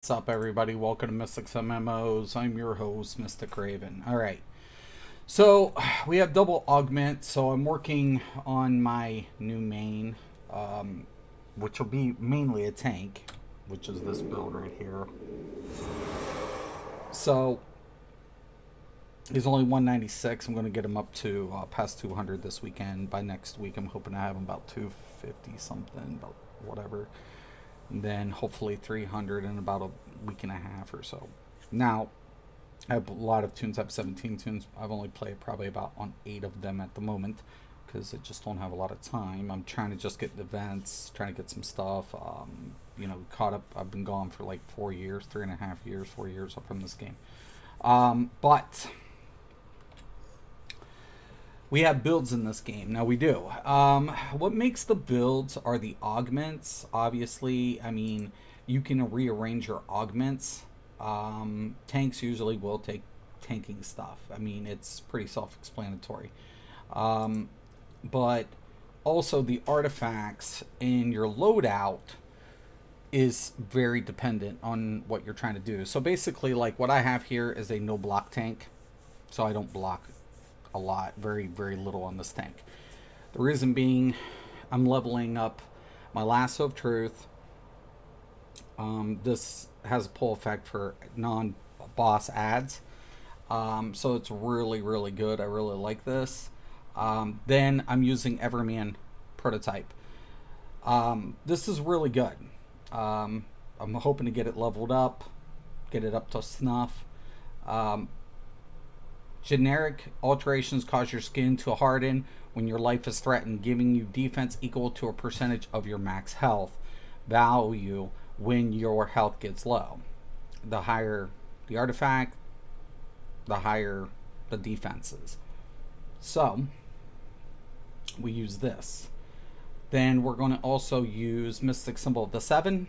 What's up, everybody? Welcome to Mystics MMOs. I'm your host, Mystic Raven. All right, so we have double augment. So I'm working on my new main, which will be mainly a tank, which is this build right here. So he's only 196. I'm going to get him up to past 200 this weekend. By next week, I'm hoping to have him about 250 something, about whatever. And then hopefully 300 in about a week and a half or so. Now, I have a lot of tunes. I have 17 tunes. I've only played probably about on 8 of them at the moment because I just don't have a lot of time. I'm trying to just get events, trying to get some stuff. Caught up. I've been gone for like 4 years, 3.5 years, 4 years up from this game. But we have builds in this game. Now we do. What makes the builds are the augments. Obviously, I mean, you can rearrange your augments. Tanks usually will take tanking stuff. I mean, it's pretty self-explanatory. But also the artifacts in your loadout is very dependent on what you're trying to do. So basically, like what I have here is a no block tank. So I don't block a lot, very, very little on this tank. The reason being, I'm leveling up my Lasso of Truth. This has a pull effect for non-boss ads. So it's really, really good. I really like this. Then I'm using Everman Prototype. This is really good. I'm hoping to get it leveled up, get it up to snuff. Generic alterations cause your skin to harden when your life is threatened, giving you defense equal to a percentage of your max health value when your health gets low. The higher the artifact, the higher the defenses. So we use this. Then we're going to also use Mystic Symbol of the Seven.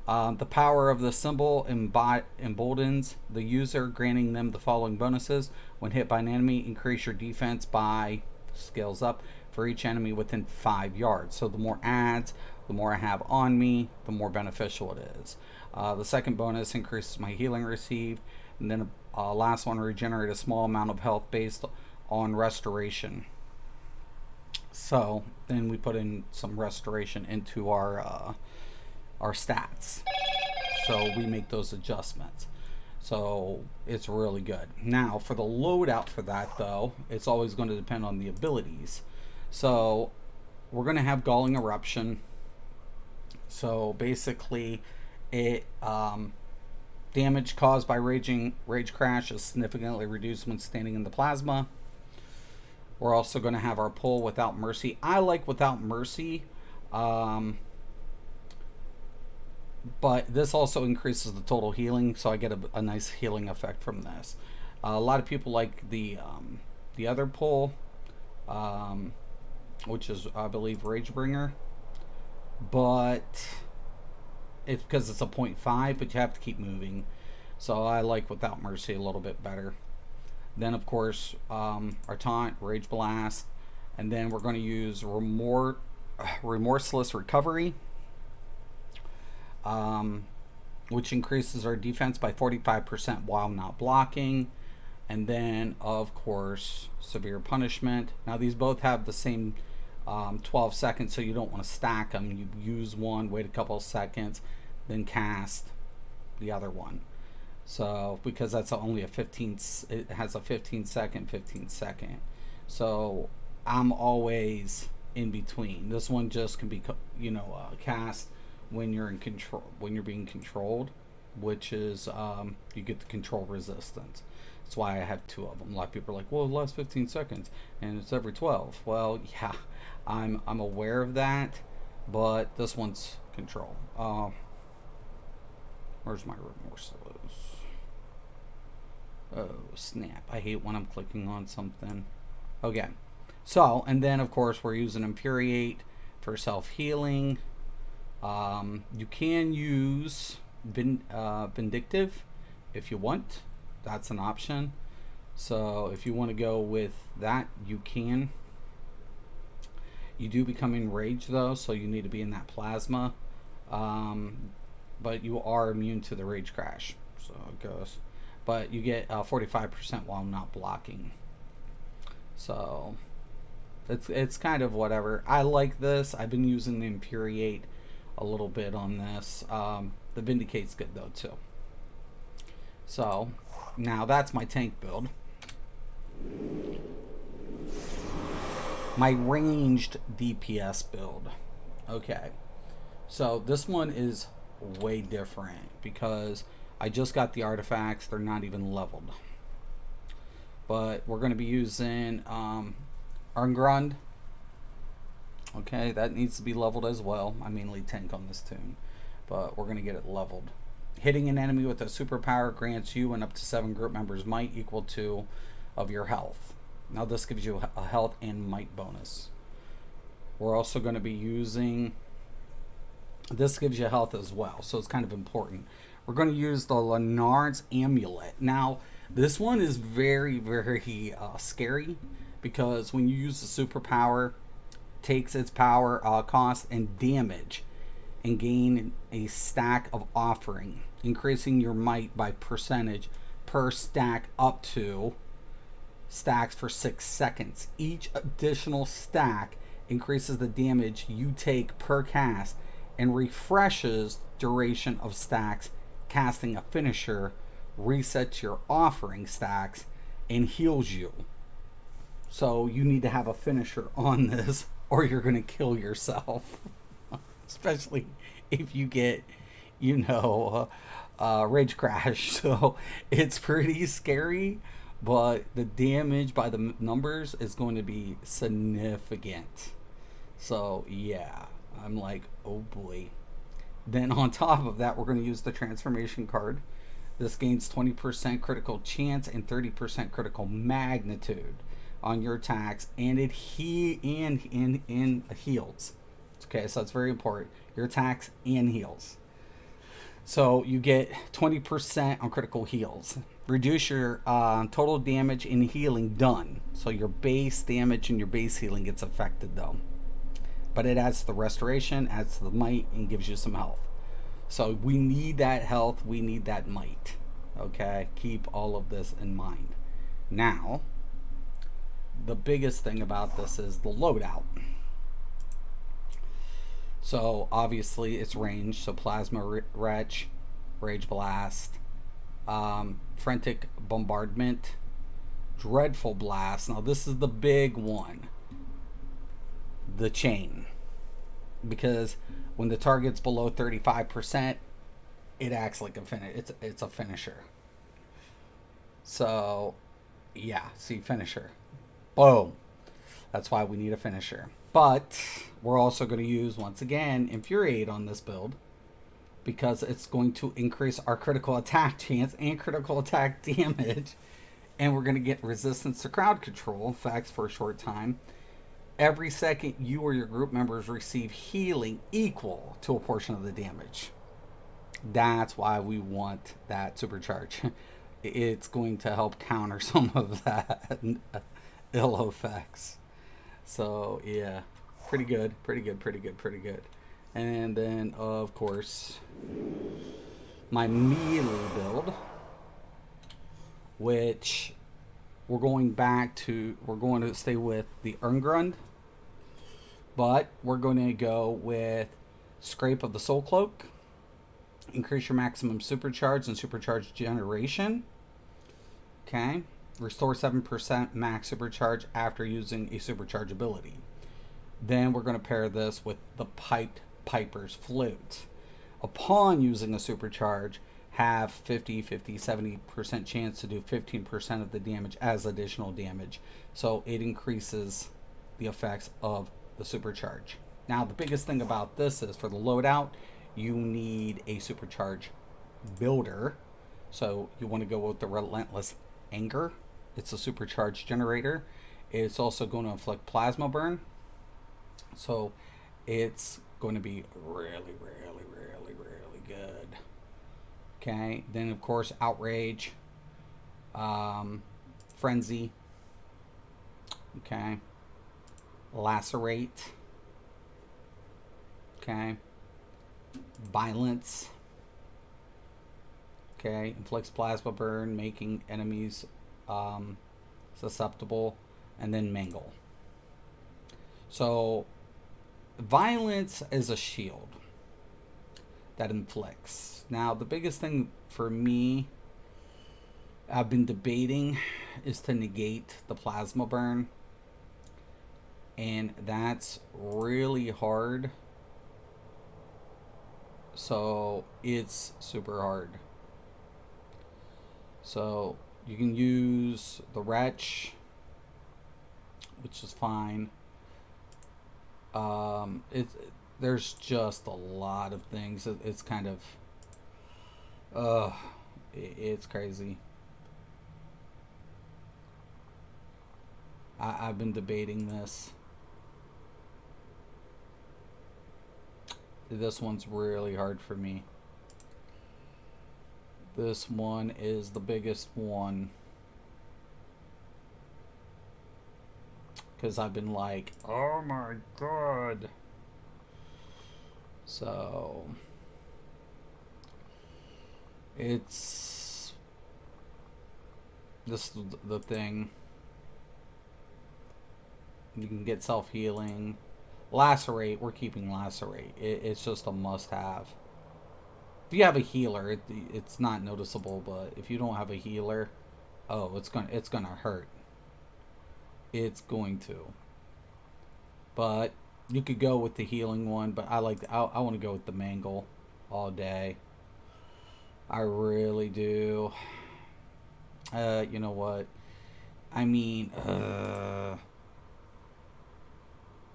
The power of the symbol emboldens the user, granting them the following bonuses. When hit by an enemy, increase your defense by, scales up, for each enemy within 5 yards. So the more ads, the more I have on me, the more beneficial it is. The second bonus increases my healing received. And then last one, regenerate a small amount of health based on restoration. So then we put in some restoration into our stats. So we make those adjustments. So it's really good. Now for the loadout for that though, it's always going to depend on the abilities. So we're going to have Galling Eruption. So basically it damage caused by rage crash is significantly reduced when standing in the plasma. We're also going to have our pull Without Mercy. I like Without Mercy. But this also increases the total healing, so I get a nice healing effect from this. A lot of people like the other pull, which is, I believe, Ragebringer. But it's because it's a 0.5, but you have to keep moving. So I like Without Mercy a little bit better. Then, of course, our Taunt, Rage Blast. And then we're going to use Remorseless Recovery, which increases our defense by 45% while not blocking. And then, of course, Severe Punishment. Now, these both have the same 12 seconds, so you don't want to stack them. You use one, wait a couple of seconds, then cast the other one. So, because that's only a 15, it has a 15 second. So, I'm always in between. This one just can be, cast when you're in control, when you're being controlled, which is you get the control resistance. That's why I have 2 of them. A lot of people are like, well, it lasts 15 seconds and it's every 12. Well, yeah, I'm aware of that, but this one's control. Where's my Remorseless? Oh snap, I hate when I'm clicking on something. Okay, so, and then of course we're using Infuriate for self-healing. You can use Vindictive if you want. That's an option. So if you want to go with that, you can. You do become enraged though, so you need to be in that plasma. but you are immune to the rage crash. So it goes. But you get 45% while not blocking. So it's kind of whatever. I like this. I've been using the Infuriate a little bit on this. The Vindicate's good though too. So now that's my tank build. My ranged DPS build. Okay. So this one is way different because I just got the artifacts. They're not even leveled. But we're going to be using Ungrund. Okay, that needs to be leveled as well. I mainly tank on this tune, but we're going to get it leveled. Hitting an enemy with a superpower grants you and up to 7 group members might equal to of your health. Now this gives you a health and might bonus. We're also going to be using, this gives you health as well, so it's kind of important. We're going to use the Lennard's Amulet. Now, this one is very, very scary because when you use the superpower, takes its power, cost, and damage, and gain a stack of offering, increasing your might by percentage per stack up to stacks for 6 seconds. Each additional stack increases the damage you take per cast and refreshes duration of stacks. Casting a finisher resets your offering stacks and heals you. So you need to have a finisher on this or you're going to kill yourself. Especially if you get, you know, rage crash. So it's pretty scary, but the damage by the numbers is going to be significant. So yeah, I'm like, oh boy. Then on top of that, we're going to use the transformation card. This gains 20% critical chance and 30% critical magnitude on your attacks, and it heals. Okay, so that's very important. Your attacks and heals. So you get 20% on critical heals. Reduce your total damage and healing done. So your base damage and your base healing gets affected though. But it adds to the restoration, adds to the might, and gives you some health. So we need that health, we need that might. Okay, keep all of this in mind. Now, the biggest thing about this is the loadout. So obviously it's range, so Plasma Wretch, Rage Blast, Frantic Bombardment, Dreadful Blast. Now this is the big one. The chain, because when the target's below 35%, it acts like a it's a finisher. So yeah, see, finisher, boom. That's why we need a finisher. But we're also going to use, once again, Infuriate on this build because it's going to increase our critical attack chance and critical attack damage, and we're going to get resistance to crowd control effects for a short time. Every second you or your group members receive healing equal to a portion of the damage. That's why we want that supercharge. It's going to help counter some of that ill effects. So yeah, pretty good. And then of course my melee build, which we're going to stay with the Ungrund, but we're going to go with Scrape of the Soul Cloak, increase your maximum supercharge and supercharge generation. Okay, restore 7% max supercharge after using a supercharge ability. Then we're going to pair this with the Piped Piper's Flute. Upon using a supercharge, have 70% chance to do 15% of the damage as additional damage. So it increases the effects of the supercharge. Now the biggest thing about this is for the loadout, you need a supercharge builder. So you want to go with the Relentless Anger. It's a supercharge generator. It's also going to inflict plasma burn. So it's going to be really good. Okay, then of course Outrage, Frenzy, okay, Lacerate, okay, Violence, Okay, inflicts plasma burn, making enemies susceptible, and then mangle. So, violence is a shield that inflicts. Now, the biggest thing for me I've been debating is to negate the plasma burn, and that's really hard. So it's super hard. So you can use the wretch, which is fine. There's just a lot of things. It's kind of it's crazy. I've been debating this. This one's really hard for me. This one is the biggest one. Because I've been like, oh my god. So, it's this the thing. You can get self-healing. Lacerate, we're keeping Lacerate. It's just a must-have. If you have a healer, it's not noticeable, but if you don't have a healer, oh, it's gonna hurt. It's going to. But you could go with the healing one, but I want to go with the mangle all day. I really do. You know what? I mean,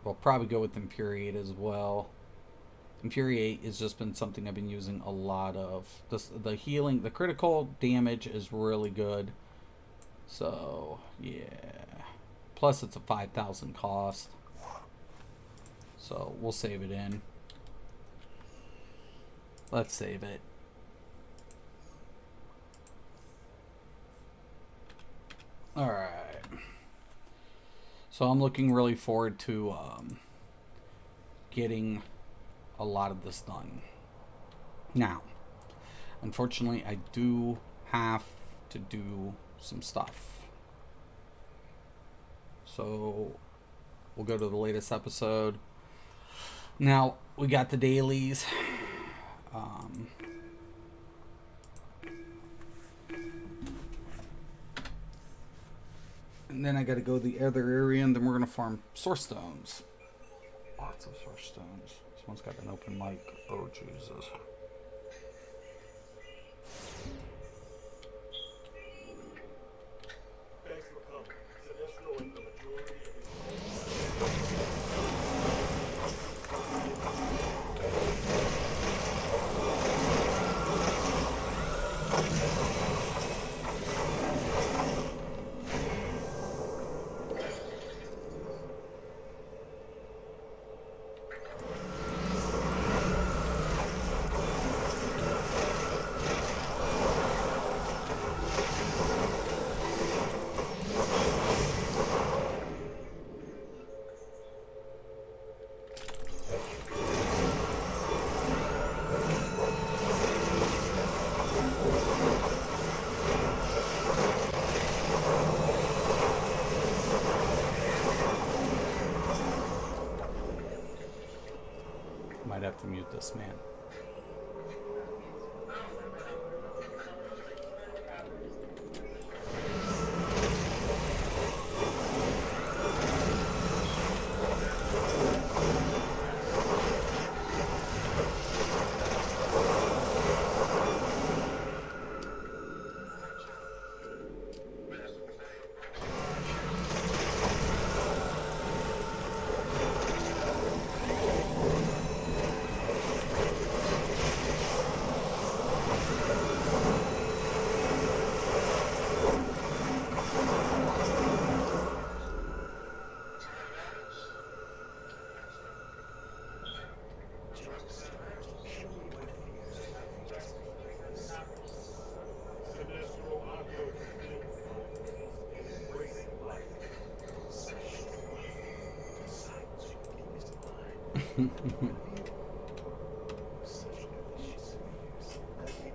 we'll probably go with Infuriate as well. Infuriate has just been something I've been using a lot of. The healing, the critical damage is really good. So, yeah. Plus, it's a 5,000 cost. So, we'll save it in. Let's save it. Alright. So, I'm looking really forward to getting a lot of this done. Now, unfortunately, I do have to do some stuff. So, we'll go to the latest episode. Now, we got the dailies. And then I got to go to the other area, and then we're going to farm source stones. Lots of source stones. This one's got an open mic. Oh, Jesus. Might have to mute this man.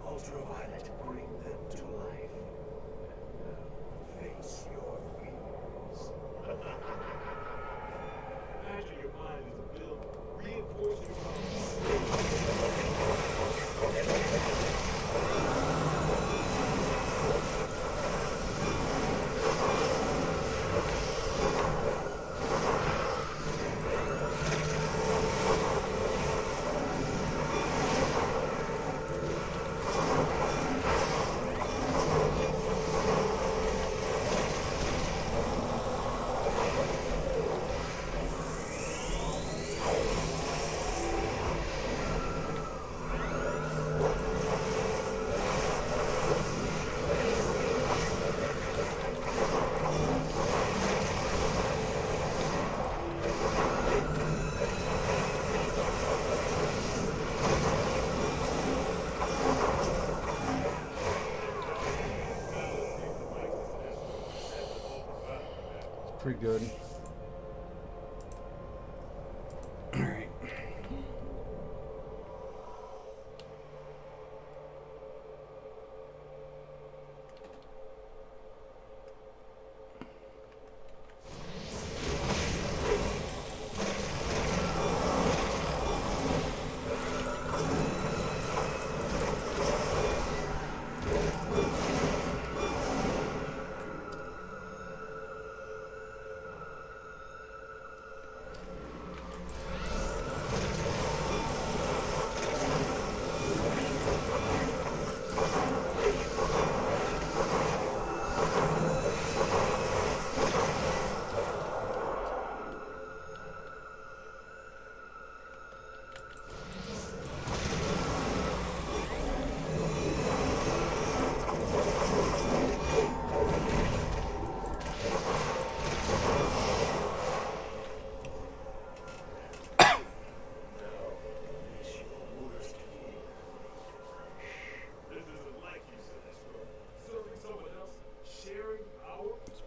Ultraviolet brings Pretty good. Alright.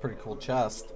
Pretty cool chest.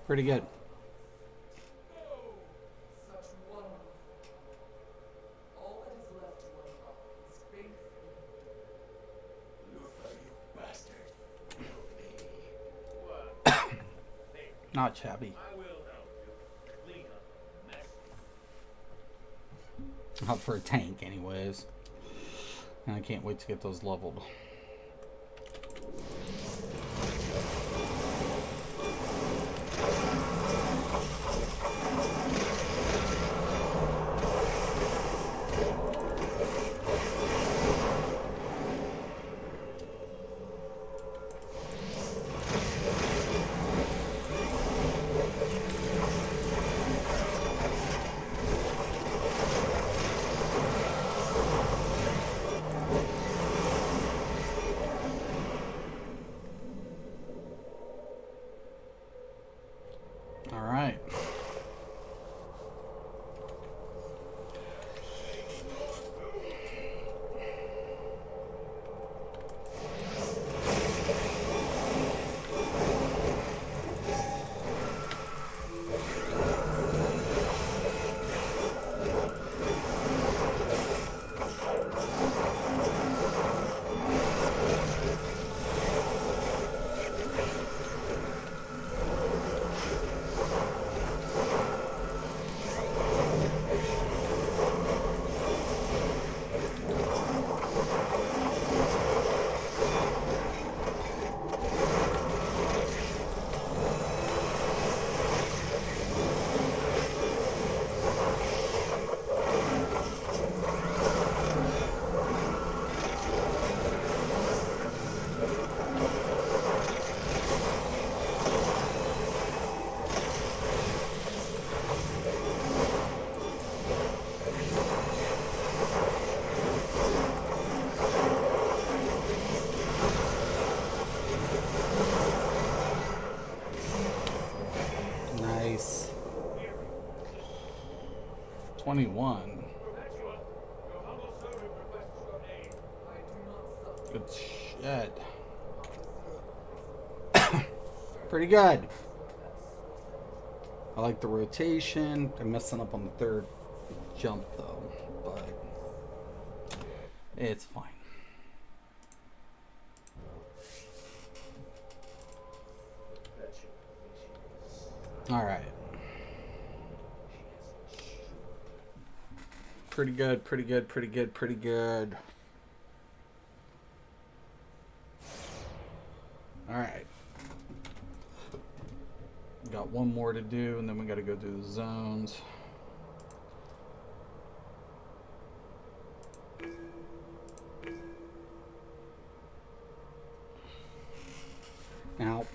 Pretty good. Not shabby. Not for a tank, anyways. And I can't wait to get those leveled. 21. Good shit. Pretty good. I like the rotation. I'm messing up on the third jump though, but it's fine. All right. Pretty good, pretty good, pretty good, pretty good. All right. Got one more to do, and then we got to go do the zones. Now,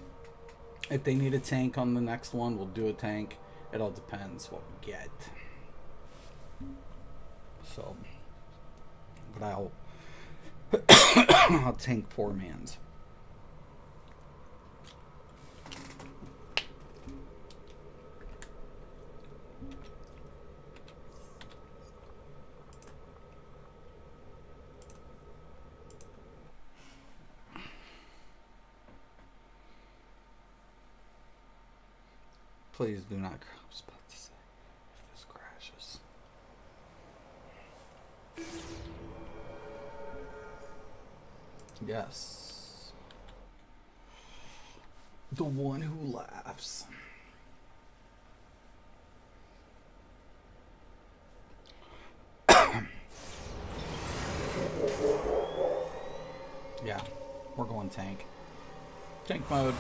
if they need a tank on the next one, we'll do a tank. It all depends what we get. So, but I'll tank 4-mans. Please do not. I was about to say, if this crashes. Yes. The one who laughs. Yeah, we're going tank. Tank mode.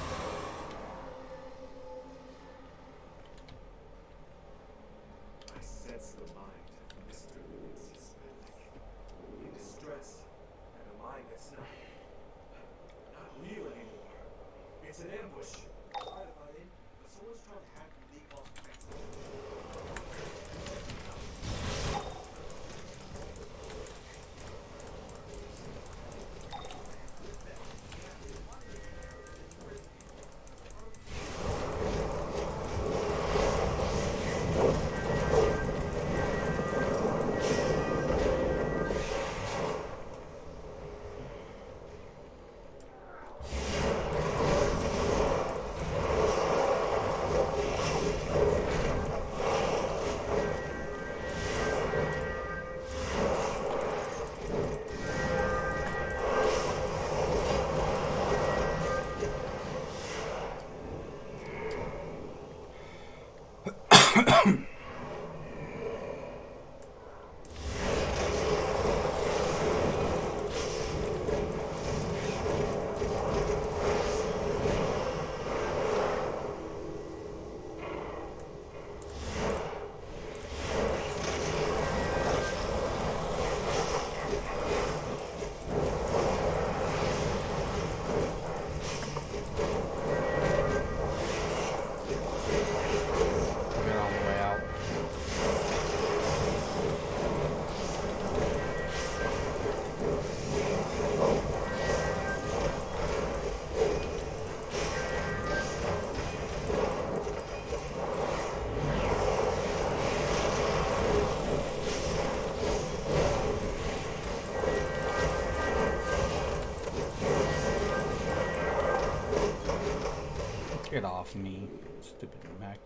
Get off me, stupid mech.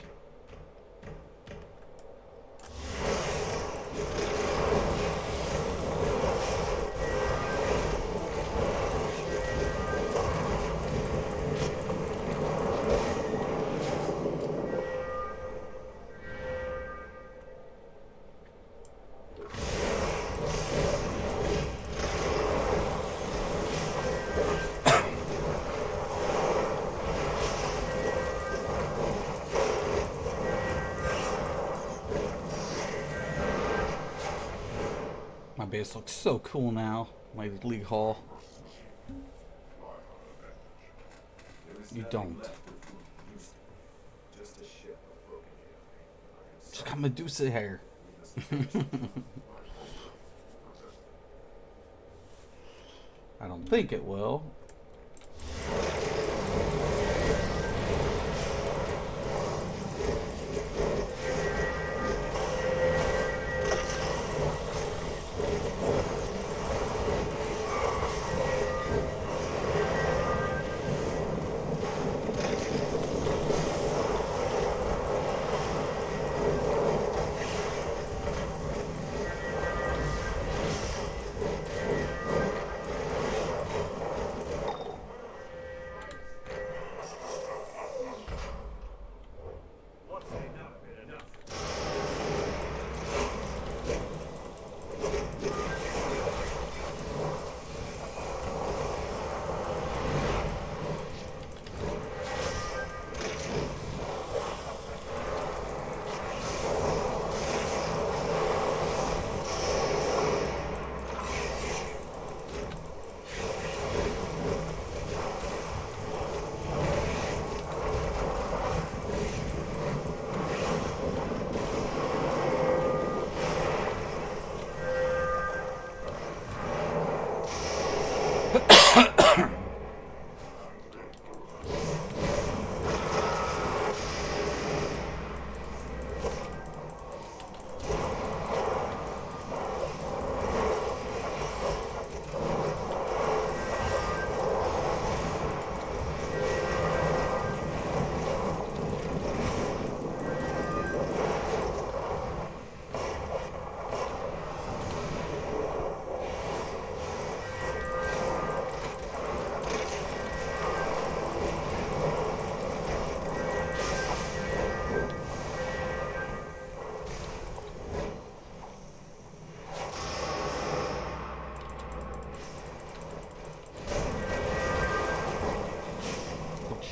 My base looks so cool now. My league hall. You don't. Just got Medusa hair. I don't think it will.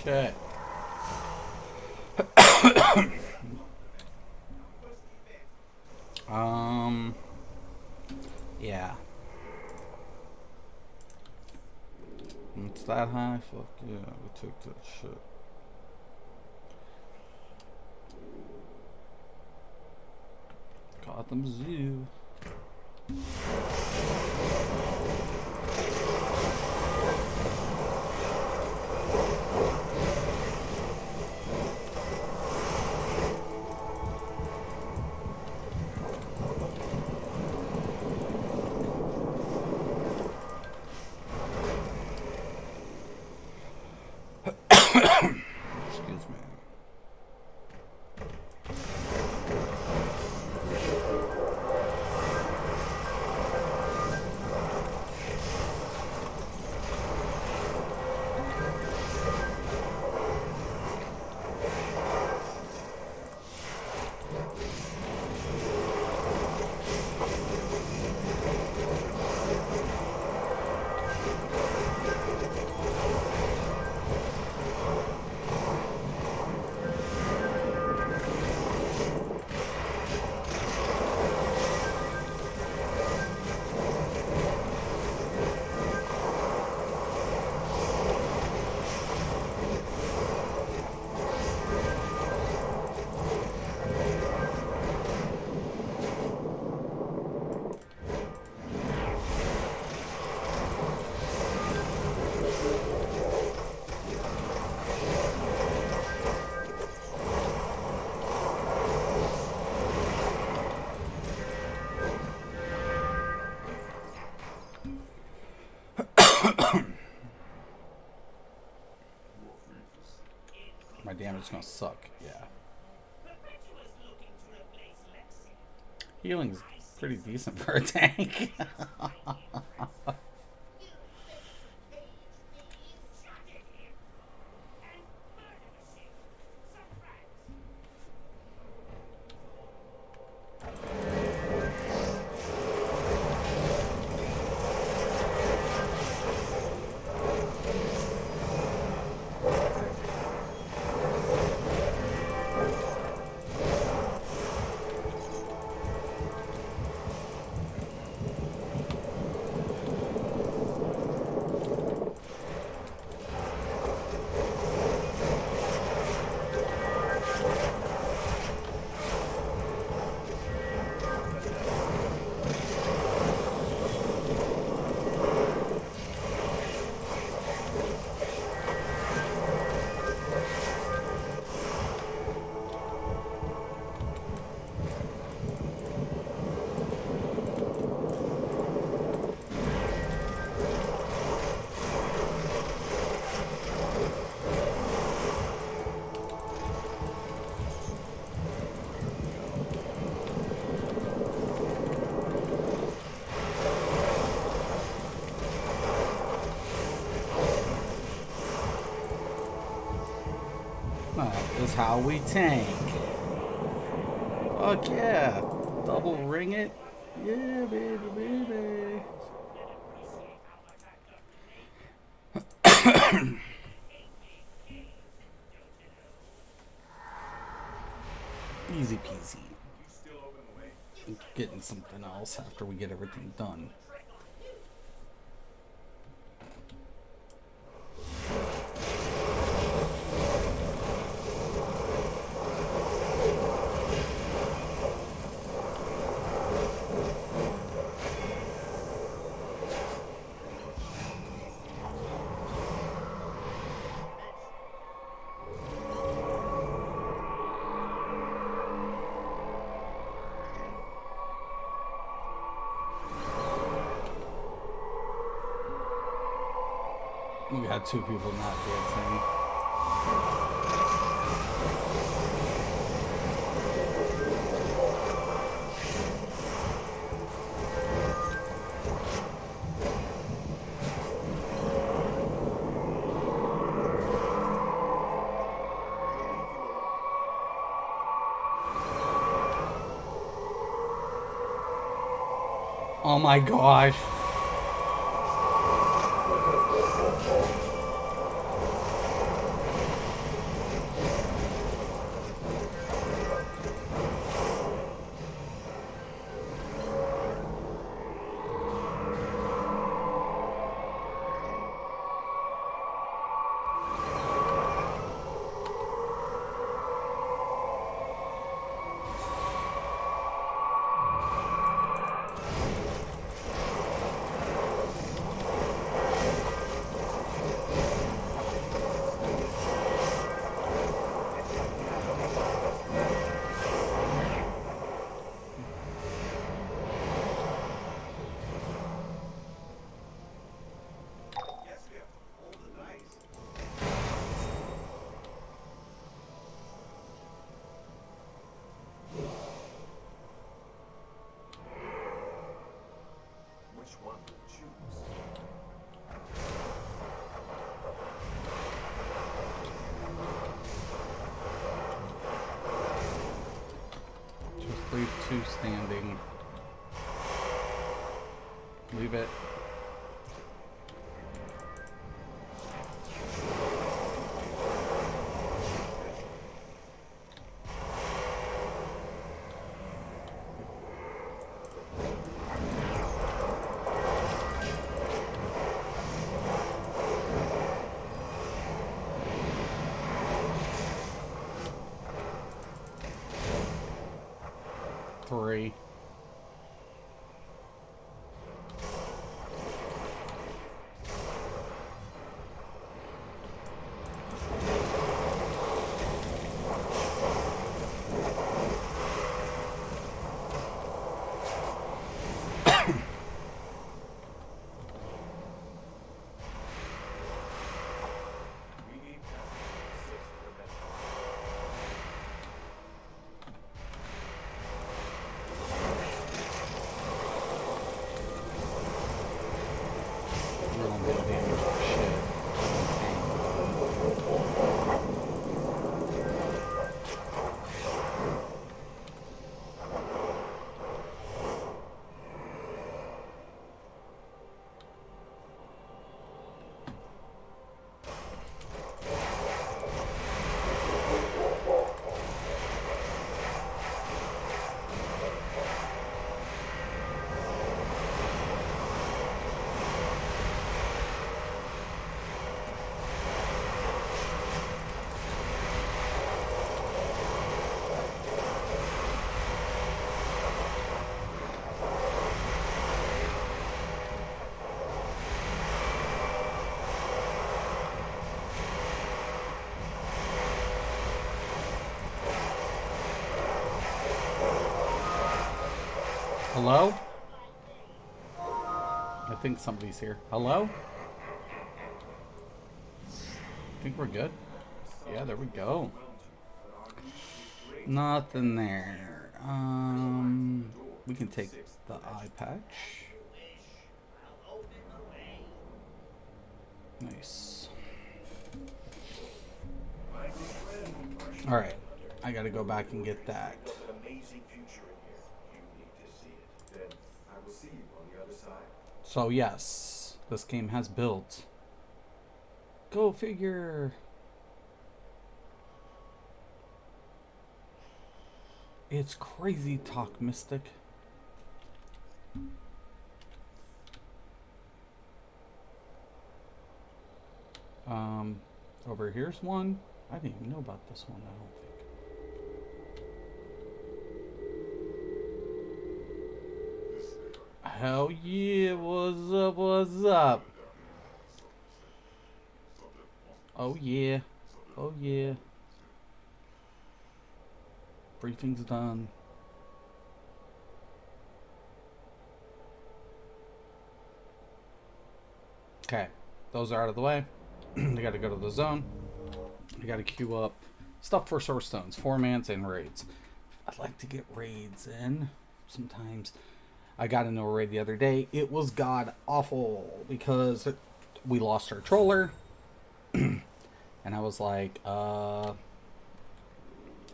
shit. Yeah. It's that high? Fuck yeah, we took that shit. Gotham Zoo. Excuse me. My damage is gonna suck, yeah. Healing's pretty decent for a tank. Is how we tank. Fuck yeah. Double ring it. Yeah, baby, baby. Easy peasy. Getting something else after we get everything done. We had two people not dancing. Oh my gosh. Which one would you choose? Just leave 2 standing. Leave it. Three. Hello? I think somebody's here. Hello? I think we're good. Yeah, there we go. Nothing there. We can take the eye patch. Nice. Alright. I gotta go back and get that. So yes, this game has built. Go figure. It's crazy talk, Mystic. Over here's one. I didn't even know about this one, I don't think. Hell yeah, what's up, what's up? Oh yeah, oh yeah. Briefing's done. Okay, those are out of the way. I gotta go to the zone. I gotta queue up stuff for source stones, 4-mans and raids. I'd like to get raids in sometimes. I got into a raid the other day. It was god awful because we lost our troller. And I was like,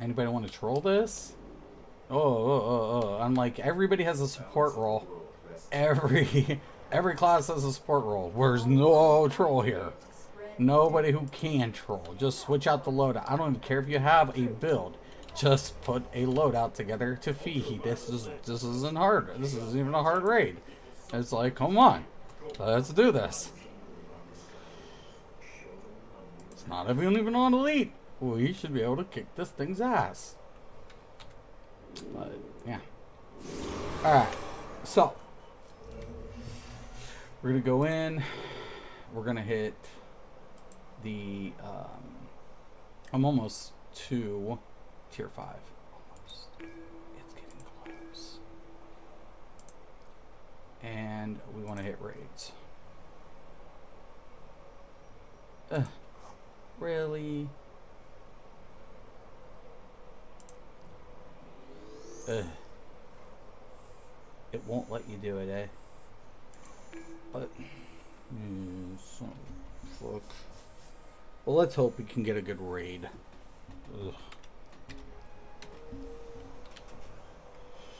anybody want to troll this? I'm like, everybody has a support role. Every class has a support role. Where's no troll here. Nobody who can troll. Just switch out the loadout. I don't even care if you have a build. Just put a loadout together to feed. This isn't hard. This isn't even a hard raid. It's like, come on, let's do this. It's not even on elite. We should be able to kick this thing's ass. But yeah. All right. So we're gonna go in. We're gonna hit the. I'm almost to tier 5. Almost. It's getting close. And we want to hit raids. Really? It won't let you do it, eh? But fuck. Well, let's hope we can get a good raid. Ugh.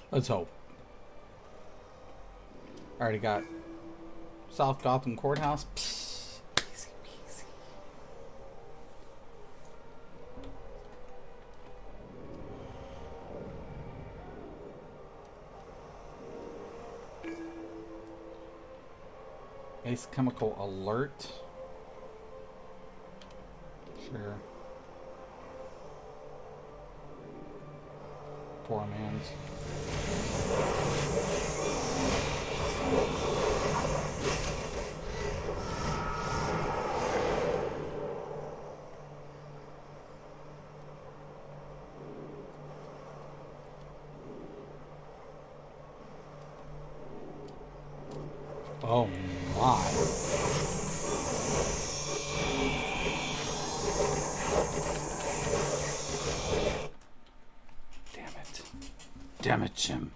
Let's hope. Already got South Gotham Courthouse. Psst, easy peasy. Ace Chemical Alert. Sure. Poor man's. Oh my. Damn it, Jim.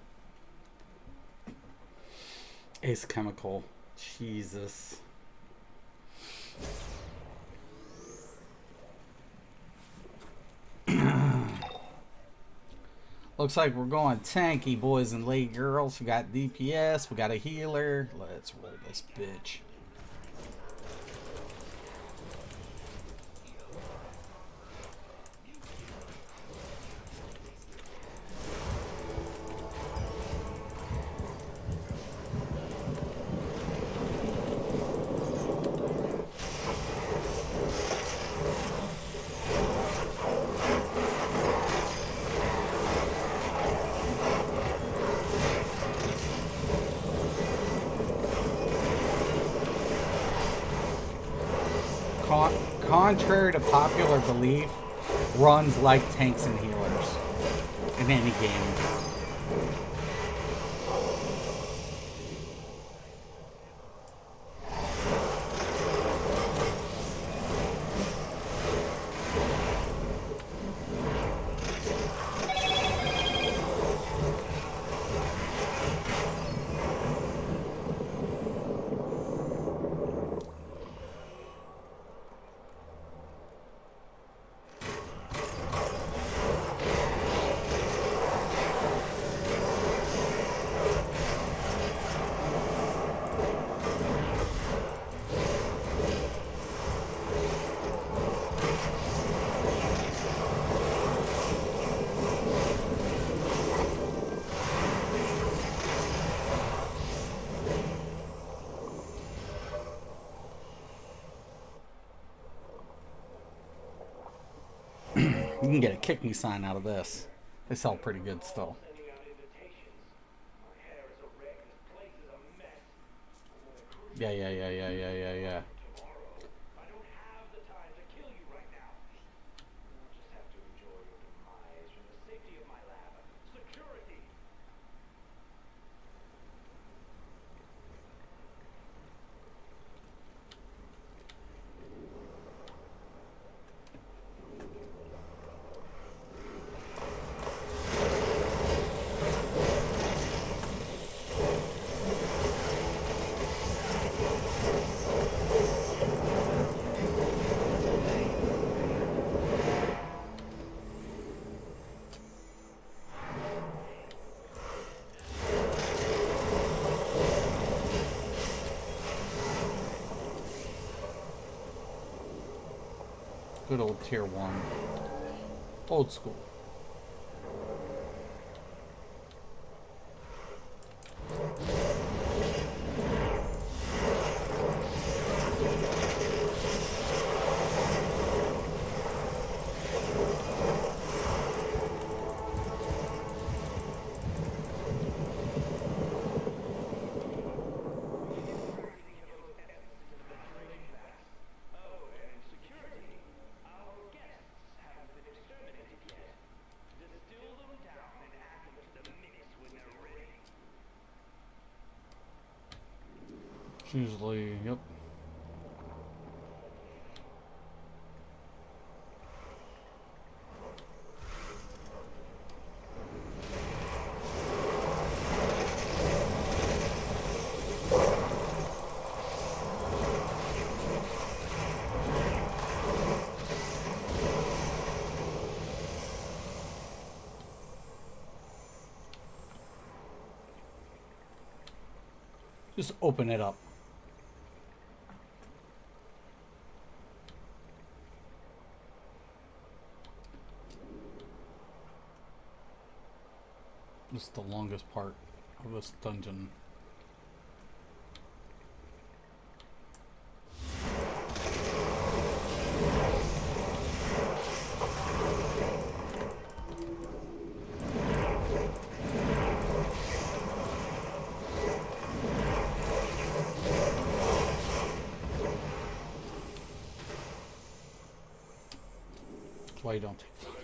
Ace Chemical. Jesus. Looks like we're going tanky, boys and lady girls. We got DPS, we got a healer. Let's roll this bitch. Contrary to popular belief, runs like tanks and healers in any game. You can get a kick me sign out of this. They sell pretty good still. Yeah. Good old tier 1. Old school. Usually, yep. Just open it up. This is the longest part of this dungeon. That's why you don't take flies.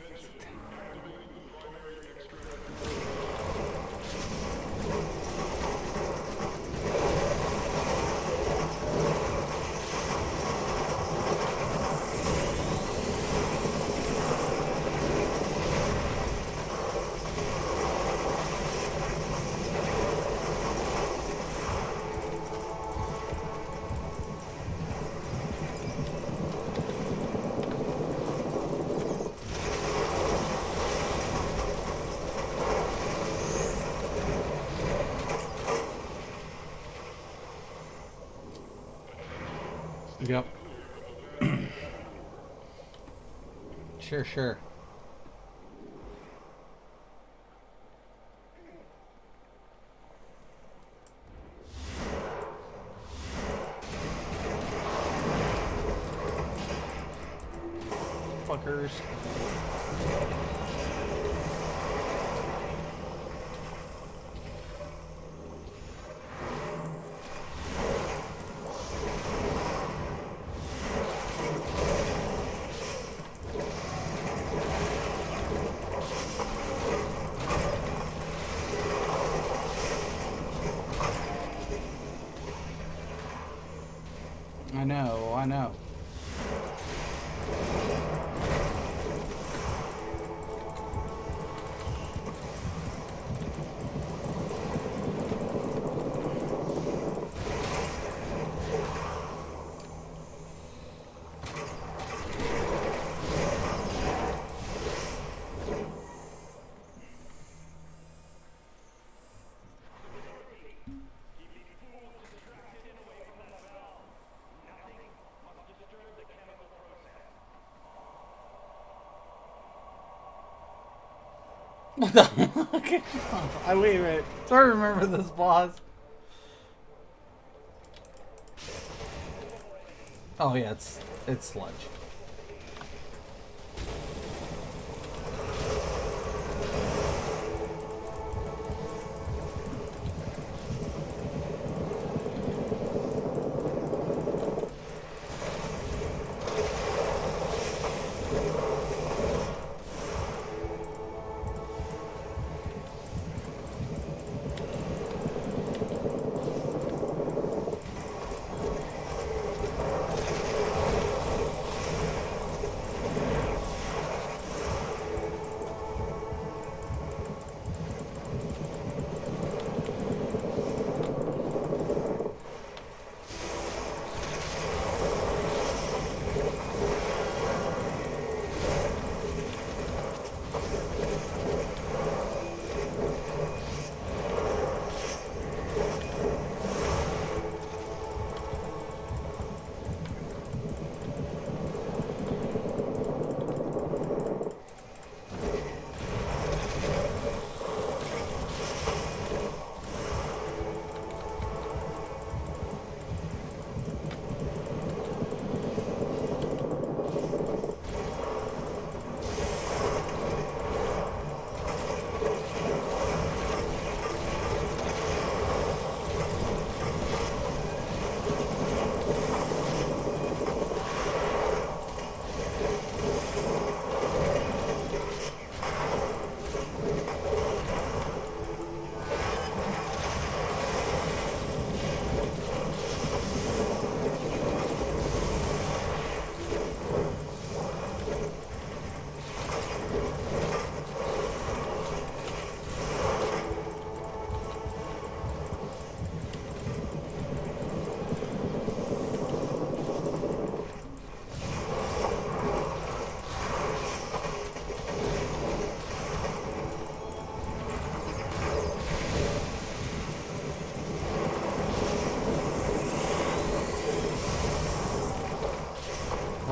Yep. Sure. Fuckers. I know. What the fuck? Wait a minute. So I remember this boss. Oh yeah, it's sludge.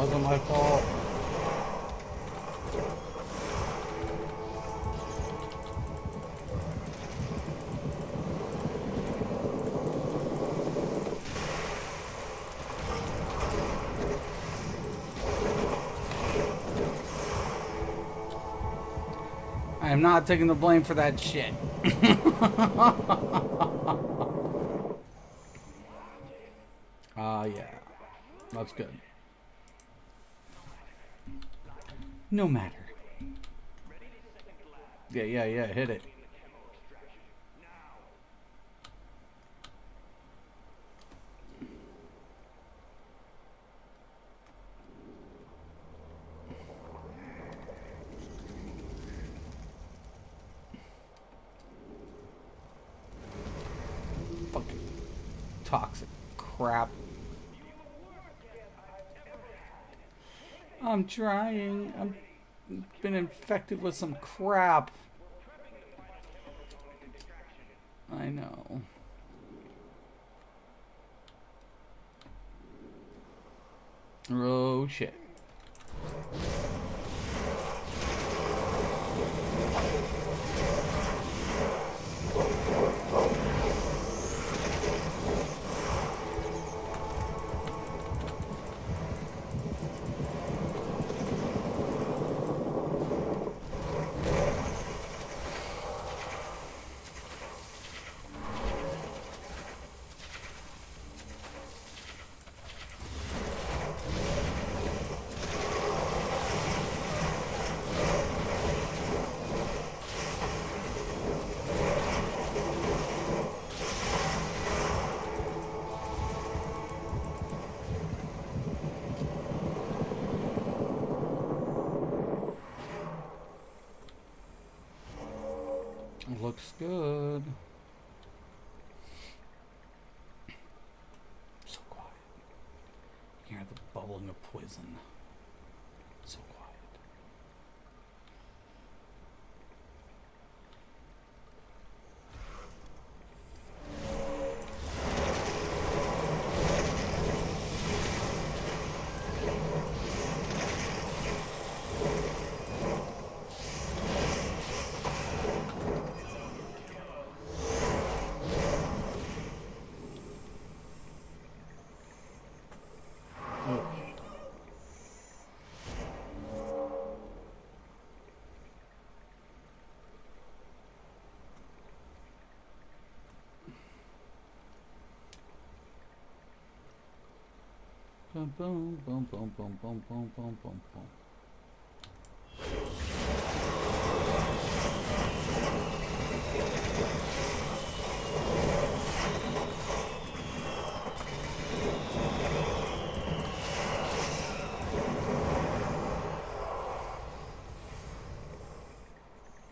wasn't my fault. I am not taking the blame for that shit. Yeah. That's good. No matter. Yeah, hit it. Fucking toxic crap. I'm trying. I've been infected with some crap. I know. Oh shit. Looks good. So quiet. You can hear the bubbling of poison. So quiet. Boom, boom, boom, boom, boom, boom, boom, boom, boom, boom.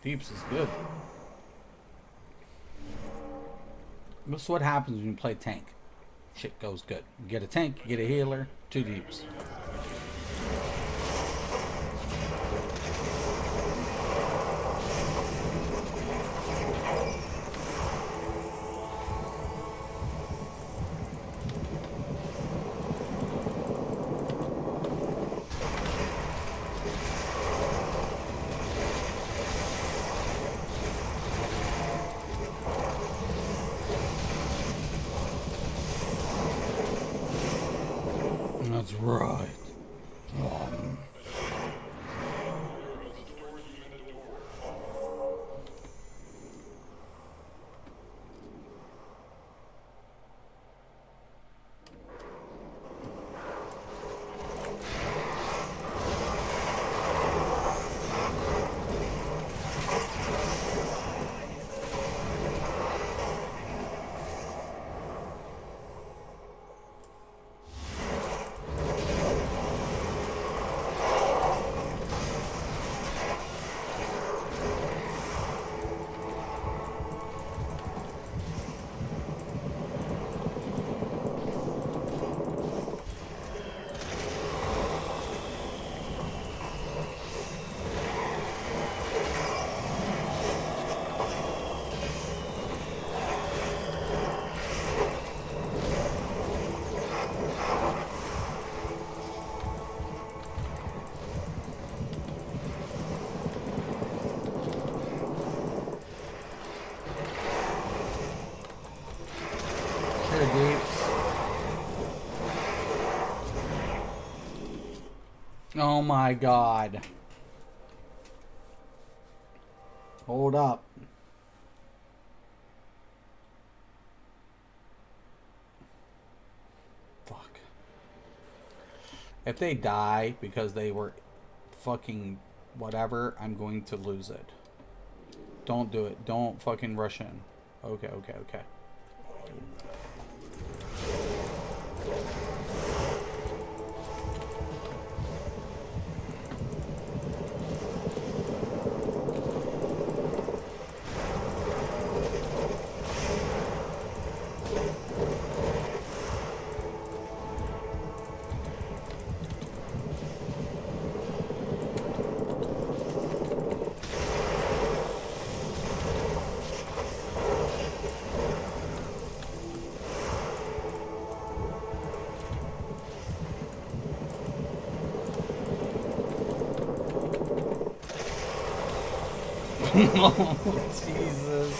Deeps is good. This is what happens when you play tank. Shit goes good. You get a tank, you get a healer, 2 deeps. That's right. Oh my god. Hold up. Fuck. If they die because they were fucking whatever, I'm going to lose it. Don't do it. Don't fucking rush in. Okay, okay, okay. Oh, Jesus.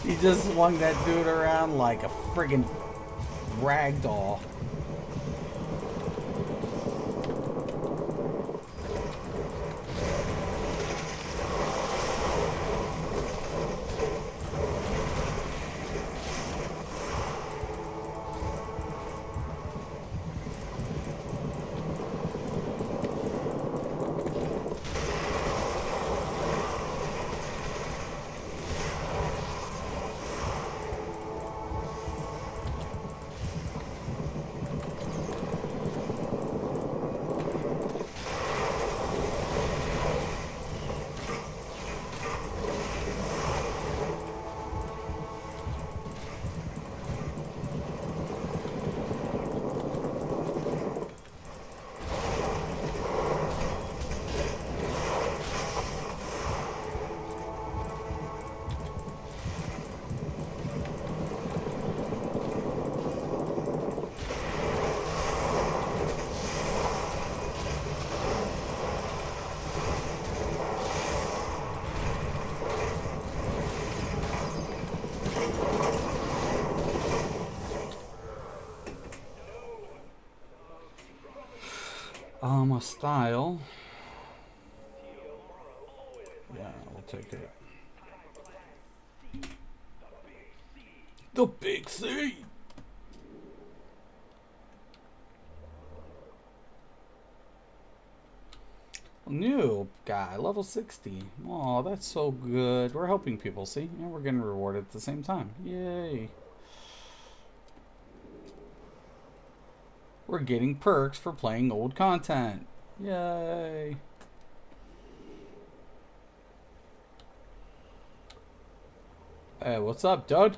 He just swung that dude around like a friggin' ragdoll. A style. Yeah, we'll take it. The Big C. New guy, level 60. Oh, that's so good. We're helping people, see? And we're getting rewarded at the same time. Yay. We're getting perks for playing old content. Yay. Hey, what's up, dude?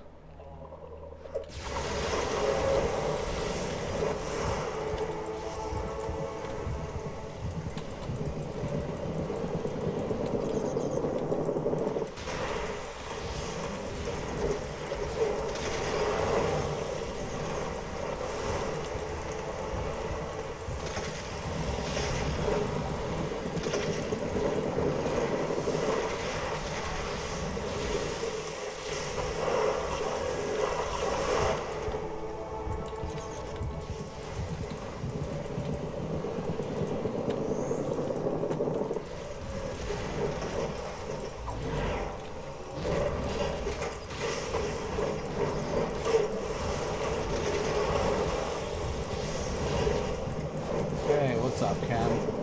What's up, Cam?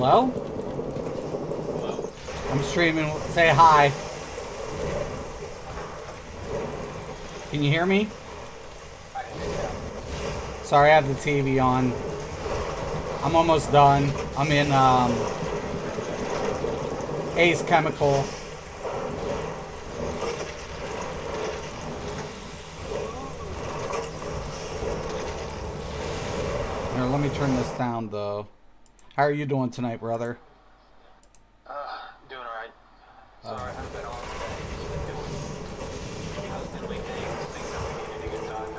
Hello? I'm streaming. Say hi. Can you hear me? Sorry, I have the TV on. I'm almost done. I'm in Ace Chemical. Here, let me turn this down though. How are you doing tonight, brother? Doing alright. Sorry, I've been on doing things that we needed to get done.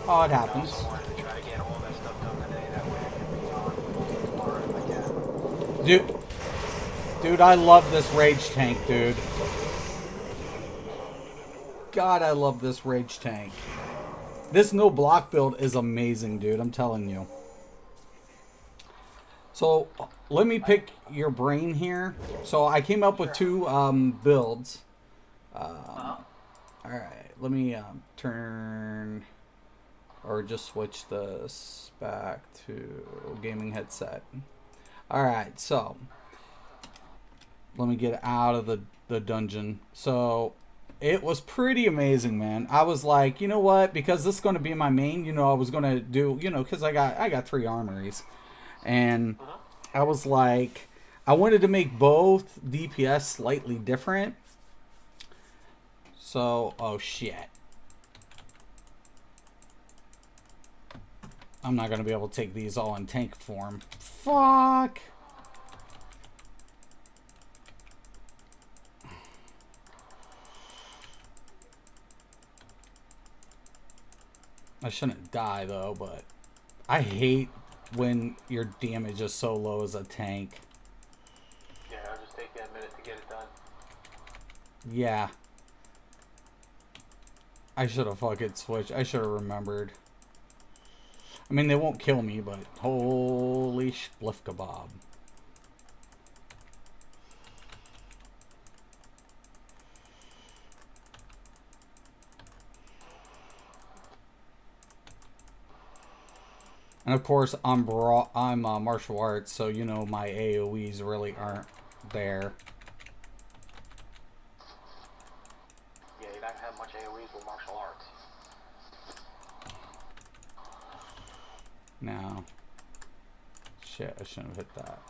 Oh, it happens. I also wanted to try to get all that stuff done today, that way I can be on tomorrow if I can. Dude, I love this rage tank, dude. God, I love this rage tank. This no block build is amazing, dude. I'm telling you. So, let me pick your brain here. So, I came up with two builds. Alright, let me turn... Or just switch this back to gaming headset. Alright, so... Let me get out of the dungeon. So, it was pretty amazing, man. I was like, you know what? Because this is going to be my main, you know, I was going to do, you know, because I got 3 armories. And I was like, I wanted to make both DPS slightly different. So, oh shit. I'm not going to be able to take these all in tank form. Fuck. I shouldn't die though, but I hate when your damage is so low as a tank. Yeah, I'll just take that minute to get it done. Yeah. I should have fucking switched. I should have remembered. I mean, they won't kill me, but holy spliff kebab. And of course, I'm martial arts, so you know my AoEs really aren't there. Yeah, you don't have much AoEs with martial arts. No. Shit, I shouldn't have hit that.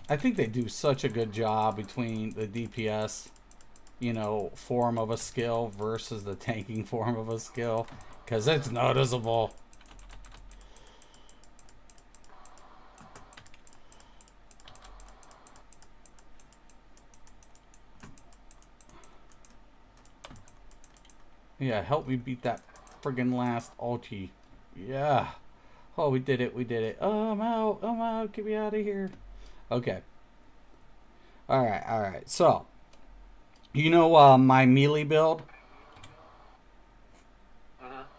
I think they do such a good job between the DPS, you know, form of a skill versus the tanking form of a skill, because it's noticeable. Yeah, help me beat that friggin' last ulti. Yeah. Oh, we did it, we did it. Oh, I'm out, get me out of here. Okay. Alright, so, you know my melee build?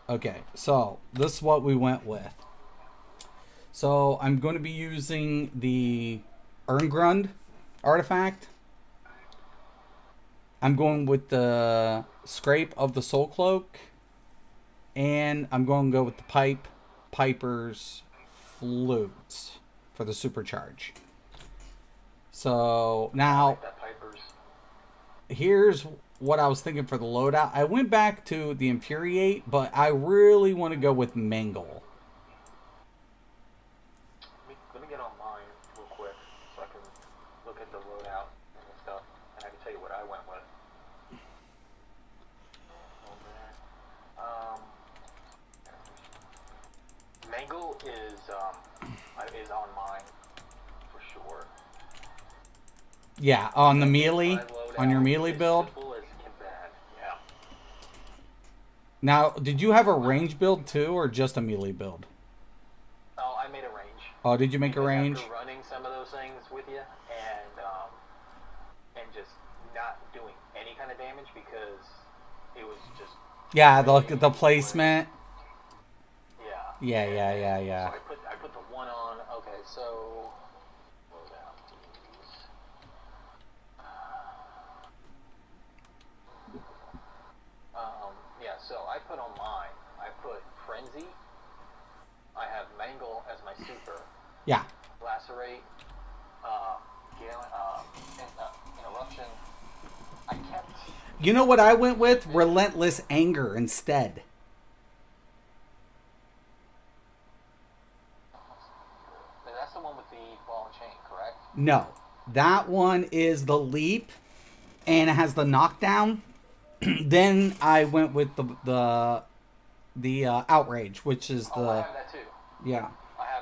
Okay, so this is what we went with. So I'm going to be using the Erngrund artifact. I'm going with the Scrape of the Soul Cloak. And I'm going to go with the Piper's Flutes for the supercharge. So now, here's what I was thinking for the loadout. I went back to the Infuriate, but I really want to go with Mangle. Let me get on mine real quick so I can look at the loadout and stuff, and I can tell you what I went with. Mangle is on mine for sure. Yeah, on the melee, on your melee build. Yeah. Now, did you have a range build too, or just a melee build? Oh, I made a range. Oh, did you make a range? After running some of those things with you, and just not doing any kind of damage because it was just. Yeah, the placement. Yeah. Yeah. So I put the one on. Okay, so load out these. Yeah, so I put on mine. I put Frenzy. I have Mangle as my super. Yeah. Lacerate. Interruption. I kept. You know what I went with? Relentless Anger instead. That's the one with the ball and chain, correct? No. That one is the leap, and it has the knockdown. Then I went with the outrage, which is the. I have that too. Yeah.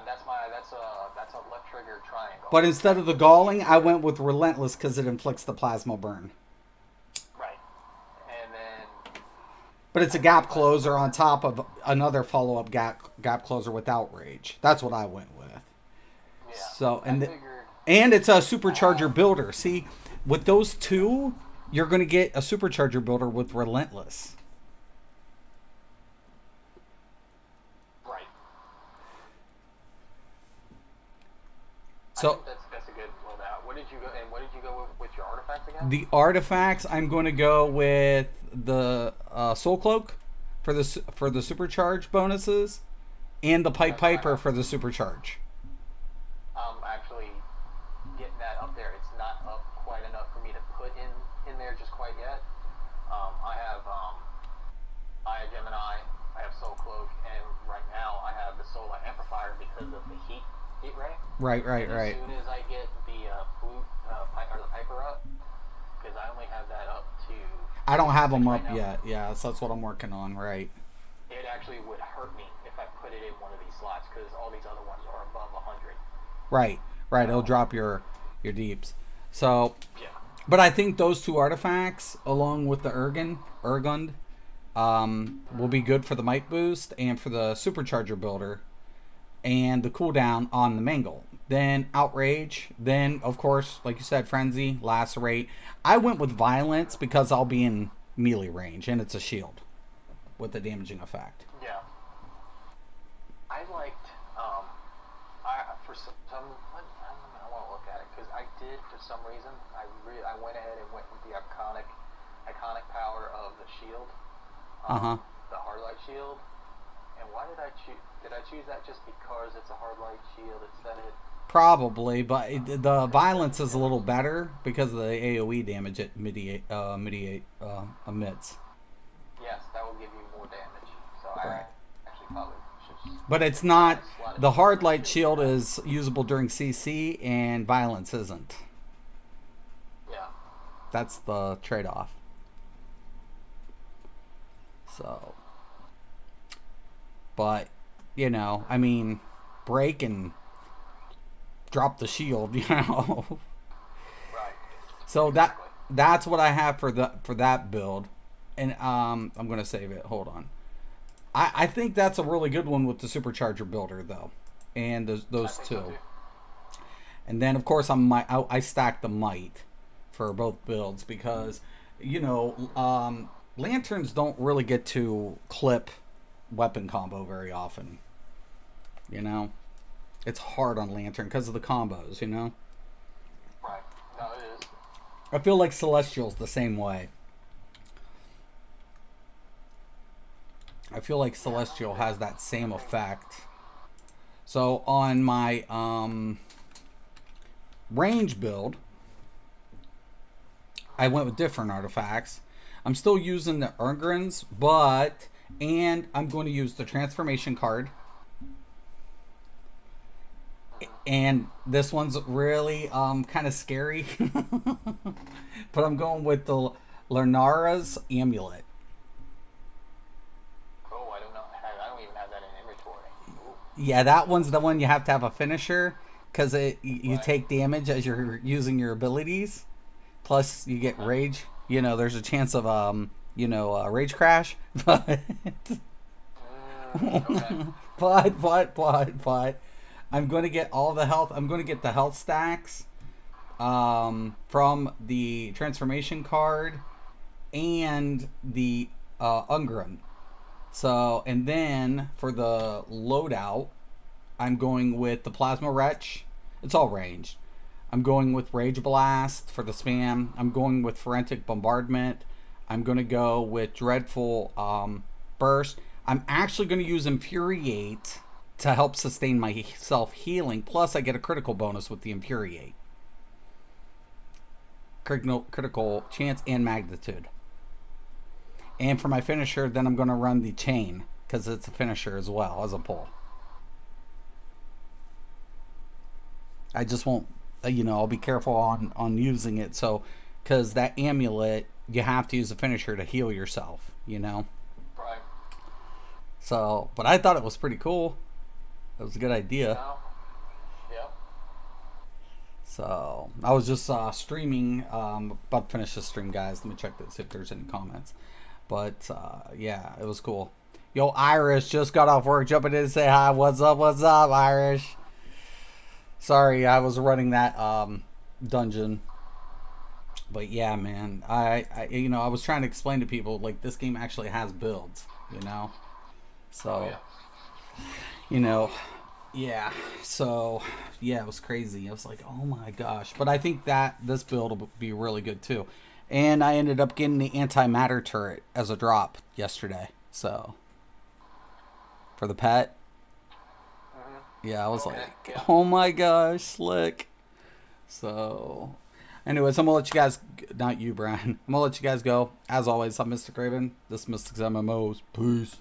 That's a left trigger triangle. But instead of the galling, I went with relentless because it inflicts the plasma burn. Right. And then. But it's a gap closer on top of another follow-up gap closer with outrage. That's what I went with. Yeah. So and it's a supercharger builder. See, with those two, you're going to get a supercharger builder with relentless. Right. So I think that's a good loadout. What did you go with your artifacts again? the artifacts, I'm going to go with the Soul Cloak for the supercharge bonuses, and the Piper for the supercharge. Actually getting that up there. It's not up quite enough for me to put in there just quite yet. I have Gemini, I have Soul Cloak, and right now I have the Solar Amplifier because of the heat ray. Right. As soon as I get the flute or the Piper up, because I only have that up to. I don't have them right up now. yet. Yeah, so that's what I'm working on. Right. It actually would hurt me if I put it in one of these slots because all these other ones are above 100. Right. It'll drop your deeps. So, Yeah. but I think those two artifacts, along with the Urgund, will be good for the might boost and for the supercharger builder, and the cooldown on the Mangle. Then outrage. Then, of course, like you said, frenzy, lacerate. I went with violence because I'll be in melee range, and it's a shield with the damaging effect. Yeah. I liked, for some, I want to look at it, because I did, for some reason, I went ahead and went with the iconic power of the shield. The hard light shield. And why did I choose, that just because it's a hard light shield, it said it? Probably, but the violence is a little better because of the AoE damage it emits. Yes, that will give you more damage. So Right. I actually probably should. But it's not. The hard light shield is usable during CC, and violence isn't. Yeah. That's the trade-off. So, but I mean, break and drop the shield, Right. So that's what I have for that build, and I'm gonna save it. Hold on. I think that's a really good one with the supercharger builder though, and those two. So And then of course I stacked the might for both builds because lanterns don't really get to clip weapon combo very often. It's hard on lantern because of the combos. Right. No, it is. I feel like Celestial's the same way. I feel like Celestial has that same effect. So on my range build, I went with different artifacts. I'm still using the Urgrins, and I'm going to use the transformation card. And this one's really kind of scary. But I'm going with the Lennard's Amulet. Oh, I don't know. I don't even have that in inventory. Ooh. Yeah, that one's the one you have to have a finisher because you Right. take damage as you're using your abilities. Plus, you get rage. There's a chance of a rage crash. But Okay. but I'm going to get all the health. I'm going to get the health stacks from the transformation card and the Ungrim. So, and then for the loadout, I'm going with the Plasma Wretch. It's all ranged. I'm going with Rage Blast for the spam. I'm going with Forensic Bombardment. I'm going to go with Dreadful Burst. I'm actually going to use Infuriate to help sustain my self-healing. Plus, I get a critical bonus with the Infuriate. Critical chance and magnitude. And for my finisher, then I'm going to run the Chain, because it's a finisher as well as a pull. I just won't, I'll be careful on using it. So, because that Amulet, you have to use a finisher to heal yourself, Right. So, but I thought it was pretty cool. It was a good idea. Yep. So, I was just streaming, about to finish the stream, guys. Let me check this, if there's any comments. But, yeah, it was cool. Yo, Irish just got off work, jumping in to say hi. What's up, Irish? Sorry, I was running that dungeon. But yeah, man, I was trying to explain to people, like, this game actually has builds, So, yeah. So, yeah, it was crazy. I was like, oh my gosh. But I think that this build will be really good too. And I ended up getting the antimatter turret as a drop yesterday. So, for the pet. Yeah, I was oh my gosh, slick. So, anyways, I'm going to let you guys, not you, Brian. I'm going to let you guys go. As always, I'm Mystic Raven. This is Mystic's MMOs. Peace.